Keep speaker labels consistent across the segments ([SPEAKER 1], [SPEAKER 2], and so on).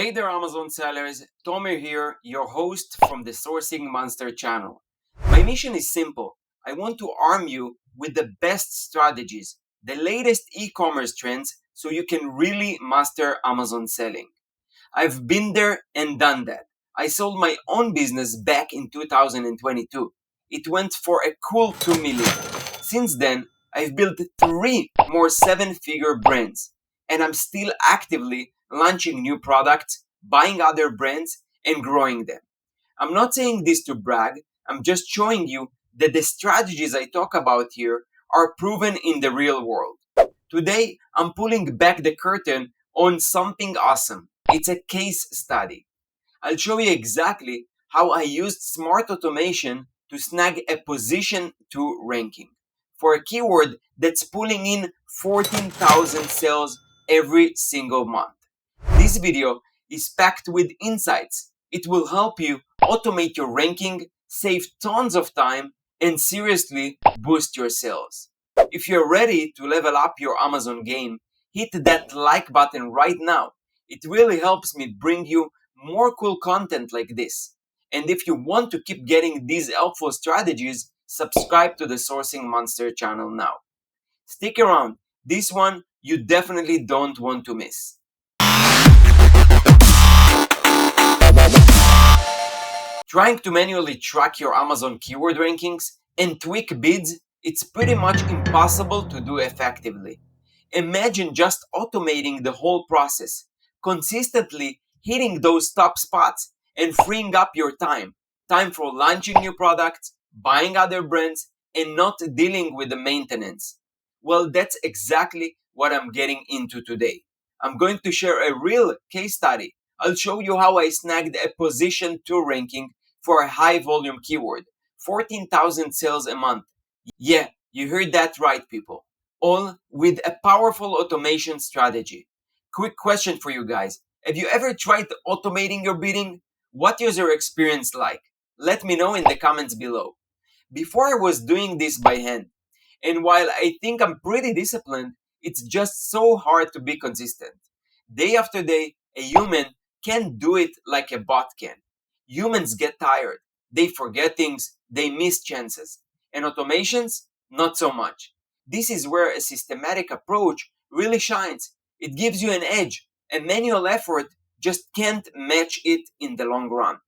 [SPEAKER 1] Hey there, Amazon sellers. Tomer here, your host from the Sourcing Monster channel. My mission is simple. I want to arm you with the best strategies, the latest e-commerce trends, so you can really master Amazon selling. I've been there and done that. I sold my own business back in 2022. It went for a cool 2 million. Since then, I've built 3 more 7-figure brands, and I'm still actively launching new products, buying other brands, and growing them. I'm not saying this to brag, I'm just showing you that the strategies I talk about here are proven in the real world. Today, I'm pulling back the curtain on something awesome. It's a case study. I'll show you exactly how I used smart automation to snag a position 2 ranking for a keyword that's pulling in 14,000 sales every single month. This video is packed with insights. It will help you automate your ranking, save tons of time, and seriously boost your sales. If you're ready to level up your Amazon game, hit that like button right now. It really helps me bring you more cool content like this. And if you want to keep getting these helpful strategies, subscribe to the Sourcing Monster channel now. Stick around. This one you definitely don't want to miss. Trying to manually track your Amazon keyword rankings and tweak bids, it's pretty much impossible to do effectively. Imagine just automating the whole process, consistently hitting those top spots and freeing up your time. Time for launching new products, buying other brands, and not dealing with the maintenance. Well, that's exactly what I'm getting into today. I'm going to share a real case study. I'll show you how I snagged a position 2 ranking for a high volume keyword, 14,000 sales a month. Yeah, you heard that right, people. All with a powerful automation strategy. Quick question for you guys. Have you ever tried automating your bidding? What is your experience like? Let me know in the comments below. Before I was doing this by hand, and while I think I'm pretty disciplined, it's just so hard to be consistent. Day after day, a human can't do it like a bot can. Humans get tired. They forget things. They miss chances. And automations, not so much. This is where a systematic approach really shines. It gives you an edge. A manual effort just can't match it in the long run.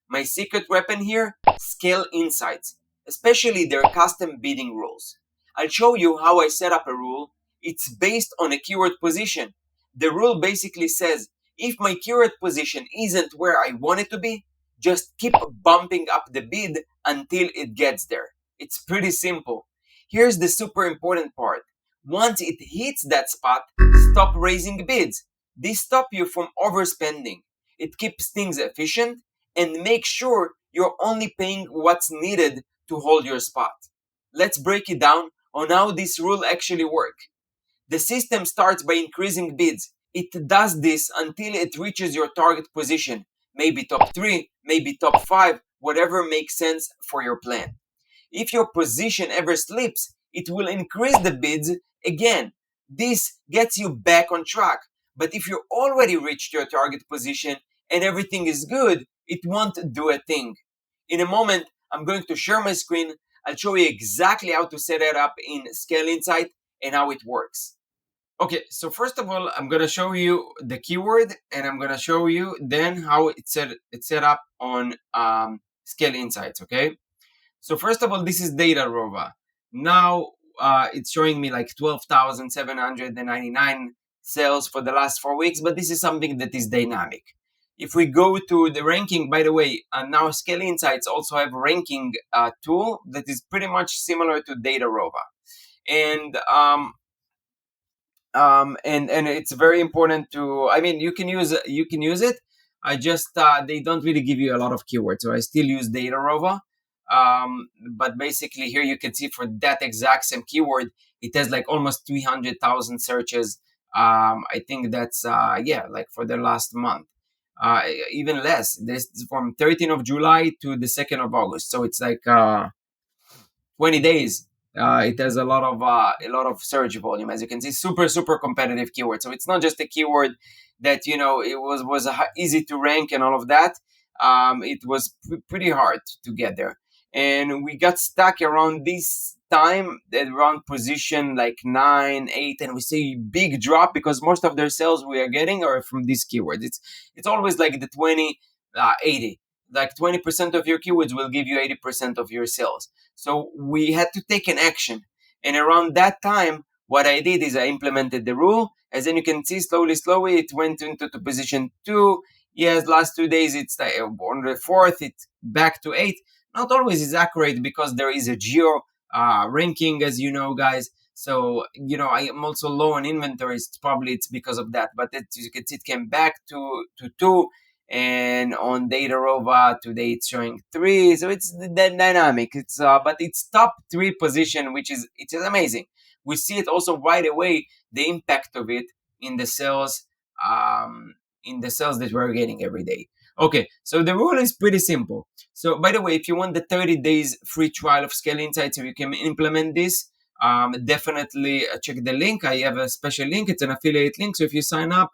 [SPEAKER 1] My secret weapon here? Scale insights, especially their custom bidding rules. I'll show you how I set up a rule. It's based on a keyword position. The rule basically says if my keyword position isn't where I want it to be, just keep bumping up the bid until it gets there. It's pretty simple. Here's the super important part. Once it hits that spot, stop raising bids. This stops you from overspending. It keeps things efficient and makes sure you're only paying what's needed to hold your spot. Let's break it down on how this rule actually works. The system starts by increasing bids. It does this until it reaches your target position, maybe top 3, maybe top 5, whatever makes sense for your plan. If your position ever slips, it will increase the bids again. This gets you back on track. But if you already reached your target position and everything is good, it won't do a thing. In a moment, I'm going to share my screen. I'll show you exactly how to set it up in Scale Insight and how it works. Okay, so first of all, I'm gonna show you the keyword, and I'm gonna show you then how it's set up on Scale Insights. Okay, so first of all, this is data Rova. Now it's showing me like 12,799 sales for the last 4 weeks, but this is something that is dynamic. If we go to the ranking, by the way, now Scale Insights also have a ranking tool that is pretty much similar to data Rova, and it's very important to. I mean, you can use it. I just they don't really give you a lot of keywords, so I still use data Rova. But basically, here you can see for that exact same keyword, it has like almost 300,000 searches. I think that's like for the last month. Even less. This is from 13th of July to the 2nd of August, so it's like 20 days. It has a lot of search volume, as you can see. Super competitive keyword. So it's not just a keyword that it was easy to rank and all of that. It was pretty hard to get there, and we got stuck around this time at around position like 9, 8, and we see big drop because most of their sales we are getting are from this keyword. It's always like the 20, 80, like 20% of your keywords will give you 80% of your sales. So we had to take an action, and around that time what I did is I implemented the rule. As then you can see, slowly it went into the position 2. Yes, last 2 days it's on the fourth, it's back to 8. Not always is accurate because there is a geo ranking, as you know, guys. So I am also low on inventories. Probably it's because of that. But as you can see, it came back to 2, and on Data Rova today it's showing 3. So it's that dynamic. It's but it's top 3 position, which is amazing. We see it also right away, the impact of it in the sales, that we're getting every day. Okay, so the rule is pretty simple. So by the way, if you want the 30 days free trial of Scale Insights, if you can implement this, definitely check the link. I have a special link. It's an affiliate link. So if you sign up,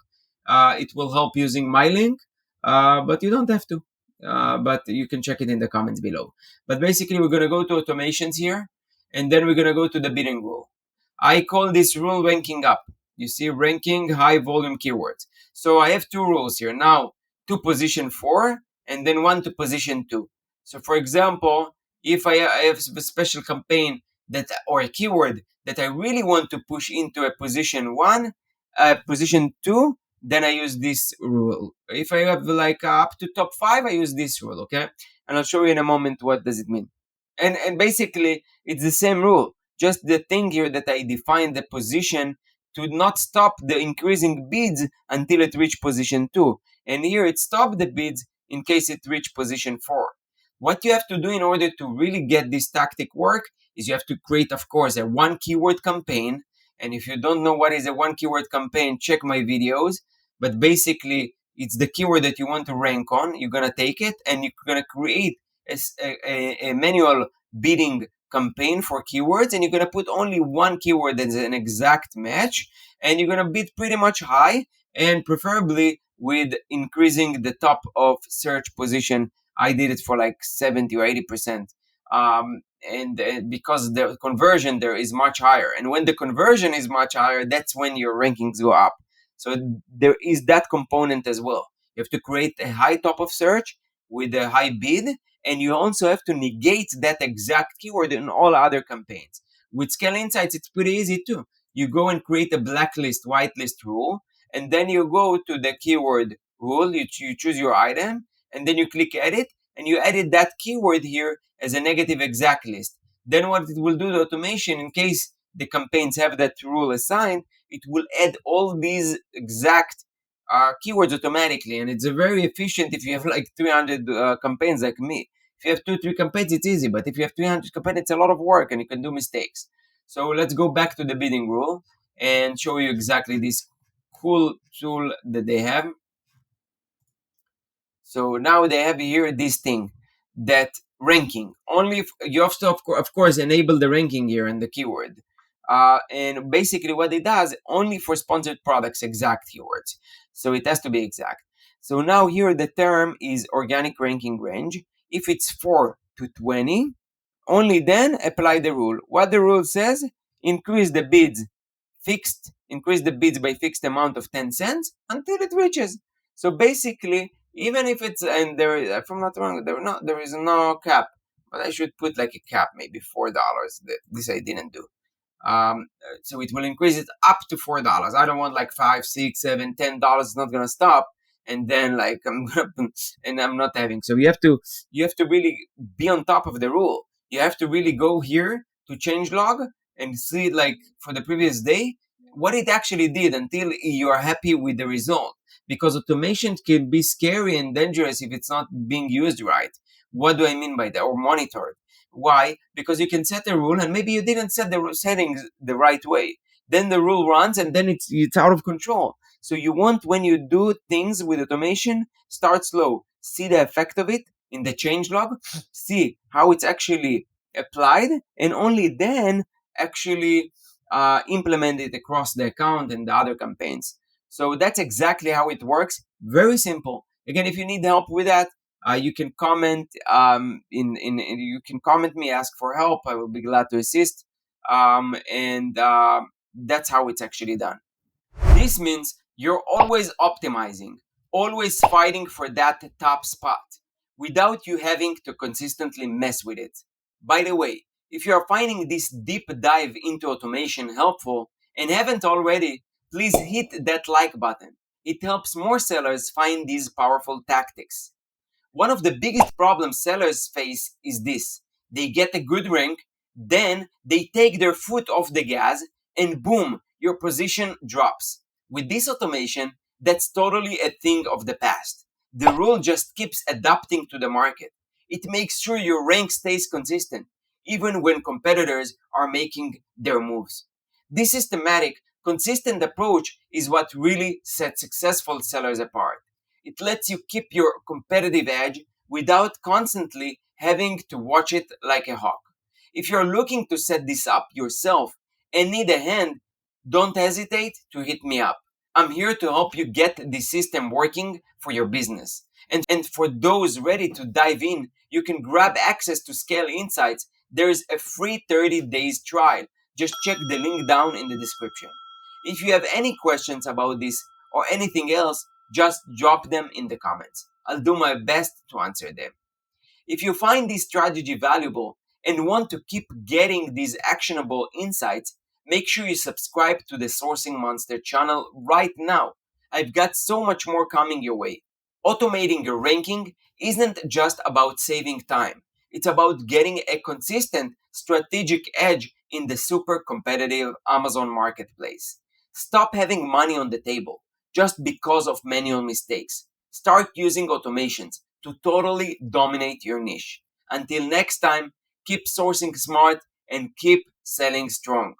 [SPEAKER 1] it will help using my link, but you don't have to. But you can check it in the comments below. But basically, we're going to go to automations here, and then we're going to go to the bidding rule. I call this rule ranking up. You see, ranking high volume keywords. So I have 2 rules here. Now, to position 4, and then 1 to position 2. So for example, if I have a special campaign or a keyword that I really want to push into a position 1, position 2, then I use this rule. If I have like up to top 5, I use this rule, okay? And I'll show you in a moment what does it mean. And basically, it's the same rule. Just the thing here that I define the position to not stop the increasing bids until it reach position 2. And here it stopped the bids in case it reached position 4. What you have to do in order to really get this tactic work is you have to create, of course, a 1 keyword campaign. And if you don't know what is a 1 keyword campaign, check my videos. But basically, it's the keyword that you want to rank on. You're going to take it and you're going to create a manual bidding campaign for keywords, and you're going to put only 1 keyword as an exact match, and you're going to bid pretty much high, and preferably with increasing the top of search position. I did it for like 70 or 80%. And because the conversion there is much higher. And when the conversion is much higher, that's when your rankings go up. So there is that component as well. You have to create a high top of search with a high bid, and you also have to negate that exact keyword in all other campaigns. With Scale Insights, it's pretty easy too. You go and create a blacklist, whitelist rule, and then you go to the keyword rule, you choose your item, and then you click edit, and you edit that keyword here as a negative exact list. Then what it will do, the automation, in case the campaigns have that rule assigned, it will add all these exact keywords automatically, and it's very efficient if you have like 300 campaigns like me. If you have 2-3 campaigns, it's easy, but if you have 300 campaigns, it's a lot of work and you can do mistakes. So let's go back to the bidding rule and show you exactly this cool tool that they have. So now they have here this thing, that ranking. Only if you have to, of course, enable the ranking here and the keyword. And basically what it does, only for sponsored products, exact keywords. So it has to be exact. So now here the term is organic ranking range. If it's 4 to 20, only then apply the rule. What the rule says, increase the bids by fixed amount of 10 cents until it reaches. So basically, even if it's, and there is, if I'm not wrong, there is no cap, but I should put like a cap, maybe $4. This I didn't do. So it will increase it up to $4. I don't want like $5, $6, $7, $10. It's not gonna stop, and then like I'm not having. So you have to really be on top of the rule. You have to really go here to change log and see like for the previous day what it actually did until you are happy with the result. Because automation can be scary and dangerous if it's not being used right. What do I mean by that? Or monitored. Why? Because you can set a rule and maybe you didn't set the settings the right way. Then the rule runs and then it's out of control. So you want, when you do things with automation, start slow. See the effect of it in the change log. See how it's actually applied, and only then actually implement it across the account and the other campaigns. So that's exactly how it works. Very simple. Again, if you need help with that, you can comment you can comment me, ask for help. I will be glad to assist. And That's how it's actually done. This means you're always optimizing, always fighting for that top spot without you having to consistently mess with it. By the way, if you are finding this deep dive into automation helpful and haven't already, please hit that like button. It helps more sellers find these powerful tactics. One of the biggest problems sellers face is this: they get a good rank, then they take their foot off the gas, and boom, your position drops. With this automation, that's totally a thing of the past. The rule just keeps adapting to the market. It makes sure your rank stays consistent, even when competitors are making their moves. This systematic, consistent approach is what really sets successful sellers apart. It lets you keep your competitive edge without constantly having to watch it like a hawk. If you're looking to set this up yourself and need a hand, don't hesitate to hit me up. I'm here to help you get this system working for your business. And for those ready to dive in, you can grab access to Scale Insights. There's a free 30 days trial. Just check the link down in the description. If you have any questions about this or anything else, just drop them in the comments. I'll do my best to answer them. If you find this strategy valuable and want to keep getting these actionable insights, make sure you subscribe to the Sourcing Monster channel right now. I've got so much more coming your way. Automating your ranking isn't just about saving time, it's about getting a consistent strategic edge in the super competitive Amazon marketplace. Stop having money on the table just because of manual mistakes. Start using automations to totally dominate your niche. Until next time, keep sourcing smart and keep selling strong.